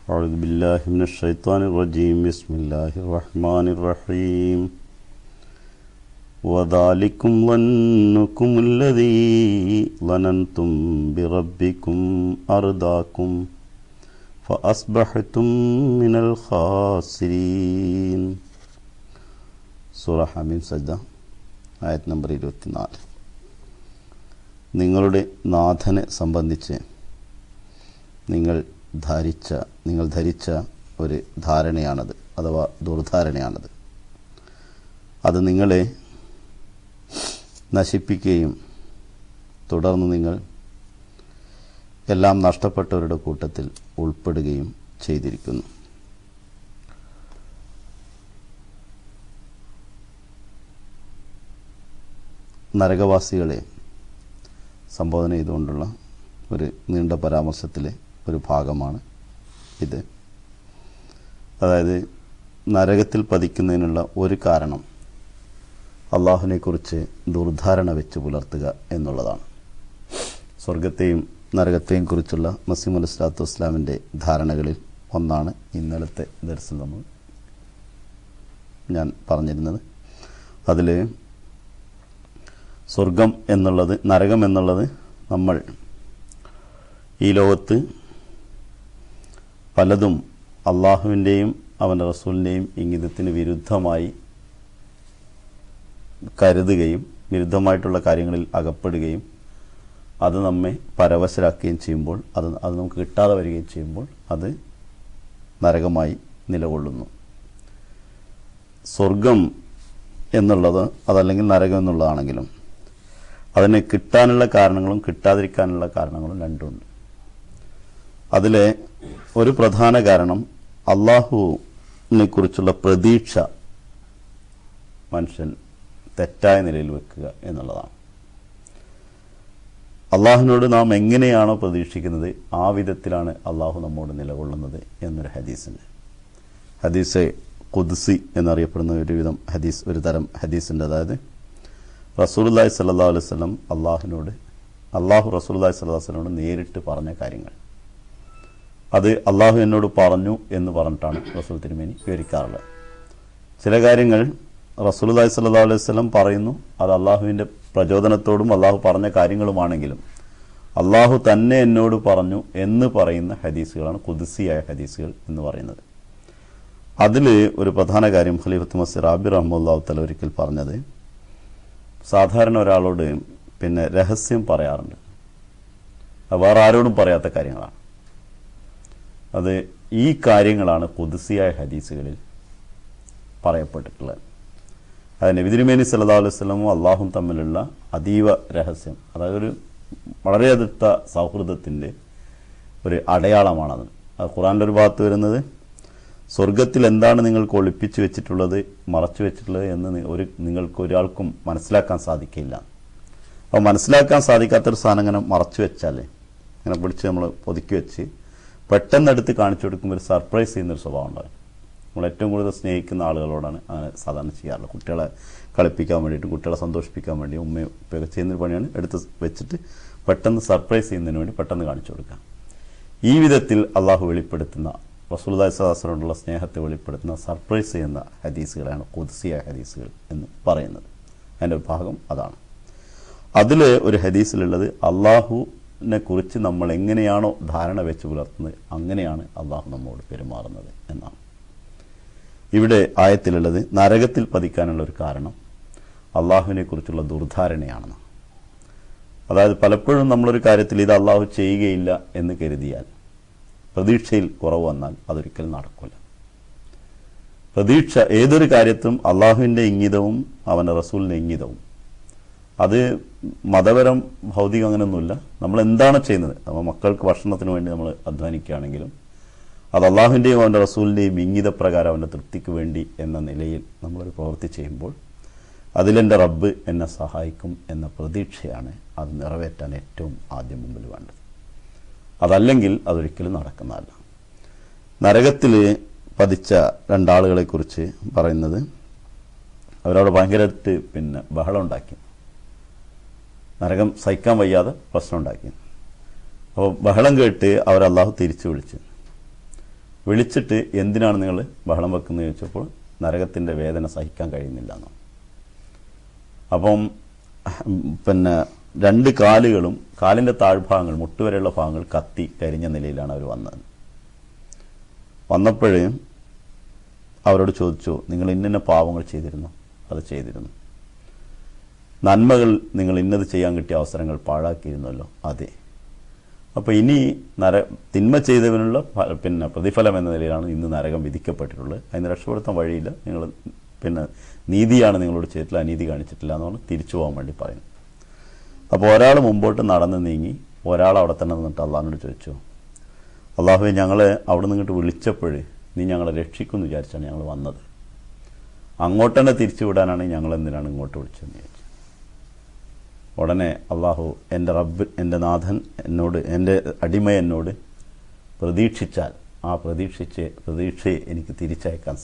أعوذ بالله من الشيطان الرجيم بسم الله الرحمن الرحيم وذلكم ظنكم الذي ظننتم بربكم أرداكم فأصبحتم من الخاسرين സൂറ ഹമീം സജ്ദ ആയത് നമ്പർ 24. നിങ്ങളുടെ നാഥനെ സംബന്ധിച്ച് നിങ്ങൾ ധരിച്ച ഒരു ധാരണയാണത്, അഥവാ ദുർധാരണയാണത്. അത് നിങ്ങളെ നശിപ്പിക്കുകയും തുടർന്ന് നിങ്ങൾ എല്ലാം നഷ്ടപ്പെട്ടവരുടെ കൂട്ടത്തിൽ ഉൾപ്പെടുകയും ചെയ്തിരിക്കുന്നു. നരകവാസികളെ സംബോധന ചെയ്തുകൊണ്ടുള്ള ഒരു നീണ്ട പരാമർശത്തിലെ ഒരു ഭാഗമാണ് ഇത്. അതായത് നരകത്തിൽ പതിക്കുന്നതിനുള്ള ഒരു കാരണം അള്ളാഹുവിനെക്കുറിച്ച് ദുർധാരണ വെച്ച് പുലർത്തുക എന്നുള്ളതാണ്. സ്വർഗത്തെയും നരകത്തെയും കുറിച്ചുള്ള മസീഹ് അലൈഹി സ്വലാത്തു വസ്സലാമിൻ്റെ ധാരണകളിൽ ഒന്നാണ് ഇന്നലത്തെ ദർസിൽ ഞാൻ പറഞ്ഞിരുന്നത്. അതിൽ സ്വർഗം എന്നുള്ളത്, നരകം എന്നുള്ളത് നമ്മൾ ഈ ലോകത്ത് പലതും അള്ളാഹുവിൻ്റെയും അവൻ്റെ റസൂലിൻ്റെയും ഇംഗിതത്തിന് വിരുദ്ധമായി കരുതുകയും വിരുദ്ധമായിട്ടുള്ള കാര്യങ്ങളിൽ അകപ്പെടുകയും അത് നമ്മെ പരവശരാക്കുകയും ചെയ്യുമ്പോൾ, അത് നമുക്ക് കിട്ടാതെ വരികയും ചെയ്യുമ്പോൾ അത് നരകമായി നിലകൊള്ളുന്നു. സ്വർഗം എന്നുള്ളത് അതല്ലെങ്കിൽ നരകം എന്നുള്ളതാണെങ്കിലും അതിന് കിട്ടാനുള്ള കാരണങ്ങളും കിട്ടാതിരിക്കാനുള്ള കാരണങ്ങളും രണ്ടുമുണ്ട്. അതിലെ ഒരു പ്രധാന കാരണം അള്ളാഹുവിനെ കുറിച്ചുള്ള പ്രതീക്ഷ മനുഷ്യൻ തെറ്റായ നിലയിൽ വെക്കുക എന്നുള്ളതാണ്. അള്ളാഹുവിനോട് നാം എങ്ങനെയാണോ പ്രതീക്ഷിക്കുന്നത് ആ വിധത്തിലാണ് അള്ളാഹു നമ്മോട് നിലകൊള്ളുന്നത് എന്നൊരു ഹദീസുണ്ട്. ഹദീസ് ഖുദ്സി എന്നറിയപ്പെടുന്ന ഒരു തരം ഹദീസുണ്ട്. അതായത് റസൂലുള്ളാഹി സ്വല്ലല്ലാഹു അലൈഹി വസല്ലം അള്ളാഹു റസൂലുള്ളാഹി സ്വല്ലല്ലാഹു അലൈഹി വസല്ലമയോട് നേരിട്ട് പറഞ്ഞ കാര്യങ്ങൾ, അത് അള്ളാഹു എന്നോട് പറഞ്ഞു എന്ന് പറഞ്ഞിട്ടാണ് റസൂൽ തിരുമേനി വിവരിക്കാറുള്ളത്. ചില കാര്യങ്ങൾ റസൂലുള്ളാഹി സ്വല്ലല്ലാഹു അലൈഹി വസല്ലം പറയുന്നു, അത് അള്ളാഹുവിൻ്റെ പ്രചോദനത്തോടും അള്ളാഹു പറഞ്ഞ കാര്യങ്ങളുമാണെങ്കിലും അള്ളാഹു തന്നെ എന്നോട് പറഞ്ഞു എന്ന് പറയുന്ന ഹദീസുകളാണ് ഖുദ്സിയായ ഹദീസുകൾ എന്ന് പറയുന്നത്. അതിൽ ഒരു പ്രധാന കാര്യം ഖലീഫത്ത് മസീഹ് റാബി റഹ്മത്തുള്ളാഹി തആല ഒരിക്കൽ പറഞ്ഞത്, സാധാരണ ഒരാളോട് രഹസ്യം പറയാറുണ്ട്, വേറെ ആരോടും പറയാത്ത കാര്യങ്ങളാണ്. അത് ഈ കാര്യങ്ങളാണ് ഖുദ്സിയായ ഹദീസുകളിൽ പറയപ്പെട്ടിട്ടുള്ളത്. അത് നബി തിരുമേനി സല്ലല്ലാഹു അലൈഹി വസല്ലമും അള്ളാഹും തമ്മിലുള്ള അതീവ രഹസ്യം, അതായത് ഒരു വളരെ അടുത്ത സൗഹൃദത്തിൻ്റെ ഒരു അടയാളമാണത്. അത് ഖുർആൻ്റെ ഒരു ഭാഗത്ത് വരുന്നത്, സ്വർഗത്തിൽ എന്താണ് നിങ്ങൾക്ക് ഒളിപ്പിച്ചു വെച്ചിട്ടുള്ളത്, മറച്ചു വെച്ചിട്ടുള്ളത് എന്ന് നിങ്ങൾക്ക് ഒരാൾക്കും മനസ്സിലാക്കാൻ സാധിക്കില്ല. അപ്പോൾ മനസ്സിലാക്കാൻ സാധിക്കാത്തൊരു സാധനം ഇങ്ങനെ മറച്ചു വെച്ചാൽ, ഇങ്ങനെ പിടിച്ച് നമ്മൾ ഒതുക്കി വെച്ച് പെട്ടെന്ന് എടുത്ത് കാണിച്ചു കൊടുക്കുമ്പോൾ ഒരു സർപ്രൈസ് ചെയ്യുന്നൊരു സ്വഭാവം ഉണ്ടാകും. നമ്മൾ ഏറ്റവും കൂടുതൽ സ്നേഹിക്കുന്ന ആളുകളോടാണ് അങ്ങനെ സാധാരണ ചെയ്യാറുള്ളത്. കുട്ടികളെ കളിപ്പിക്കാൻ വേണ്ടിയിട്ടും കുട്ടികളെ സന്തോഷിപ്പിക്കാൻ വേണ്ടി ഉമ്മയും ഉപ്പയൊക്കെ ചെയ്യുന്നൊരു പണിയാണ് എടുത്ത് വെച്ചിട്ട് പെട്ടെന്ന് സർപ്രൈസ് ചെയ്യുന്നതിന് വേണ്ടി പെട്ടെന്ന് കാണിച്ചു കൊടുക്കുക. ഈ വിധത്തിൽ അള്ളാഹു വെളിപ്പെടുത്തുന്ന, റസൂലുള്ളാഹി സ്വല്ലല്ലാഹു അലൈഹി വസല്ലമയോടുള്ള സ്നേഹത്തെ വെളിപ്പെടുത്തുന്ന, സർപ്രൈസ് ചെയ്യുന്ന ഹദീസുകളാണ് ഖുദ്സിയായ ഹദീസുകൾ എന്ന് പറയുന്നത്. അതിൻ്റെ ഒരു ഭാഗം അതാണ്. അതിൽ ഒരു ഹദീസിലുള്ളത്, അള്ളാഹുവിനെ കുറിച്ച് നമ്മൾ എങ്ങനെയാണോ ധാരണ വെച്ച് പുലർത്തുന്നത് അങ്ങനെയാണ് അള്ളാഹു നമ്മോട് പെരുമാറുന്നത് എന്നാണ്. ഇവിടെ ആയത്തിലുള്ളത് നരകത്തിൽ പതിക്കാനുള്ള ഒരു കാരണം അള്ളാഹുവിനെ കുറിച്ചുള്ള ദുർധാരണയാണെന്ന്. അതായത് പലപ്പോഴും നമ്മളൊരു കാര്യത്തിൽ ഇത് അള്ളാഹു ചെയ്യുകയില്ല എന്ന് കരുതിയാൽ, പ്രതീക്ഷയിൽ കുറവ് വന്നാൽ അതൊരിക്കലും നടക്കില്ല. പ്രതീക്ഷ ഏതൊരു കാര്യത്തും അള്ളാഹുവിൻ്റെ ഇംഗിതവും അവൻ്റെ റസൂലിൻ്റെ ഇംഗിതവും, അത് മതപരം ഭൗതികം അങ്ങനെയൊന്നുമില്ല. നമ്മൾ എന്താണ് ചെയ്യുന്നത്, നമ്മൾ മക്കൾക്ക് ഭക്ഷണത്തിന് വേണ്ടി നമ്മൾ അധ്വാനിക്കുകയാണെങ്കിലും അത് അള്ളാഹുവിൻ്റെയും അവൻ്റെ റസൂലിൻ്റെയും ഇംഗിതപ്രകാരം അവൻ്റെ തൃപ്തിക്ക് വേണ്ടി എന്ന നിലയിൽ നമ്മളൊരു പ്രവൃത്തി ചെയ്യുമ്പോൾ അതിലെൻ്റെ റബ്ബ് എന്നെ സഹായിക്കും എന്ന പ്രതീക്ഷയാണ് അത് നിറവേറ്റാൻ ഏറ്റവും ആദ്യം മുമ്പിൽ വേണ്ടത്. അതല്ലെങ്കിൽ അതൊരിക്കലും നടക്കുന്നതല്ല. നരകത്തിൽ പതിച്ച രണ്ടാളുകളെക്കുറിച്ച് പറയുന്നത്, അവരവിടെ ഭയങ്കരമായിട്ട് ബഹളം ഉണ്ടാക്കി, നരകം സഹിക്കാൻ വയ്യാതെ പ്രശ്നം ഉണ്ടാക്കി. അപ്പോൾ ബഹളം കേട്ട് അവർ അള്ളാഹു തിരിച്ചു വിളിച്ചു. വിളിച്ചിട്ട് എന്തിനാണ് നിങ്ങൾ ബഹളം വെക്കുന്നത് ചോദിച്ചപ്പോൾ നരകത്തിൻ്റെ വേദന സഹിക്കാൻ കഴിയുന്നില്ല എന്നാണ്. അപ്പം പിന്നെ 2 കാലുകളും കാലിൻ്റെ താഴ്ഭാഗങ്ങൾ മുട്ടുവരെയുള്ള ഭാഗങ്ങൾ കത്തി കരിഞ്ഞ നിലയിലാണ് അവർ വന്നത്. വന്നപ്പോഴും അവരോട് ചോദിച്ചു, നിങ്ങൾ ഇന്ന പാവങ്ങൾ ചെയ്തിരുന്നു? അത് ചെയ്തിരുന്നു. നന്മകൾ നിങ്ങൾ ഇന്നത് ചെയ്യാൻ കിട്ടിയ അവസരങ്ങൾ പാഴാക്കിയിരുന്നല്ലോ? അതെ. അപ്പോൾ ഇനി തിന്മ ചെയ്തവനുള്ള പ്രതിഫലം എന്ന നിലയിലാണ് ഇന്ന് നരകം വിധിക്കപ്പെട്ടിട്ടുള്ളത്. അതിന് രക്ഷപ്പെടുത്താൻ വഴിയില്ല. നിങ്ങൾ നീതിയാണ് നിങ്ങളോട് ചെയ്തിട്ടില്ല, അനീതി കാണിച്ചിട്ടില്ല എന്നാണ് തിരിച്ചു പോകാൻ വേണ്ടി പറയുന്നത്. അപ്പോൾ ഒരാൾ മുമ്പോട്ട് നടന്ന് നീങ്ങി, ഒരാൾ അവിടെ തന്നെ നിന്നിട്ട് അള്ളാഹിനോട് ചോദിച്ചു, അള്ളാഹുവേ, ഞങ്ങളെ അവിടെ നിന്നിട്ട് വിളിച്ചപ്പോൾ നീ ഞങ്ങളെ രക്ഷിക്കുമെന്ന് വിചാരിച്ചാണ് ഞങ്ങൾ വന്നത്. അങ്ങോട്ട് തന്നെ തിരിച്ചു വിടാനാണ് ഞങ്ങൾ എന്തിനാണ് ഇങ്ങോട്ട് വിളിച്ചതെന്ന് ചോദിച്ചു. ഉടനെ അള്ളാഹു, എൻ്റെ റബ്ബ്, എൻ്റെ നാഥൻ എന്നോട്, എൻ്റെ അടിമ എന്നോട് പ്രതീക്ഷിച്ചാൽ ആ പ്രതീക്ഷയെ എനിക്ക് തിരിച്ചയക്കാൻ